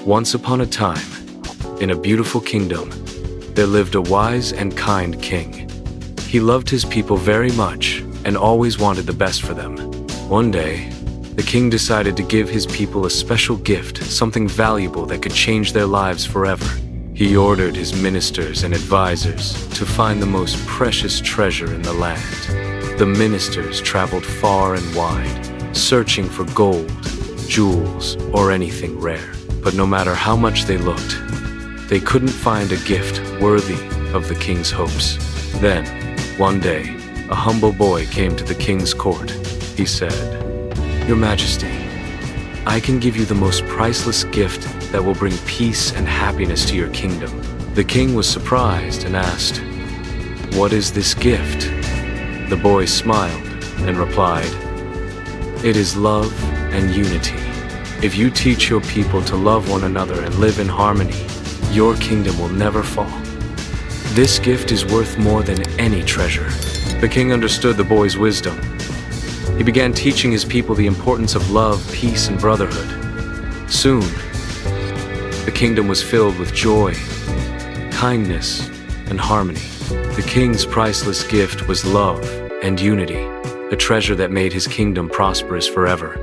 Once upon a time, in a beautiful kingdom, there lived a wise and kind king. He loved his people very much and always wanted the best for them. One day, the king decided to give his people a special gift, something valuable that could change their lives forever. He ordered his ministers and advisors to find the most precious treasure in the land. The ministers traveled far and wide, searching for gold, jewels, or anything rare. But no matter how much they looked, they couldn't find a gift worthy of the king's hopes. Then, one day, a humble boy came to the king's court. He said, "Your Majesty, I can give you the most priceless gift that will bring peace and happiness to your kingdom." The king was surprised and asked, "What is this gift?" The boy smiled and replied, "It is love and unity. If you teach your people to love one another and live in harmony, your kingdom will never fall. This gift is worth more than any treasure." The king understood the boy's wisdom. He began teaching his people the importance of love, peace, and brotherhood. Soon, the kingdom was filled with joy, kindness, and harmony. The king's priceless gift was love and unity, a treasure that made his kingdom prosperous forever.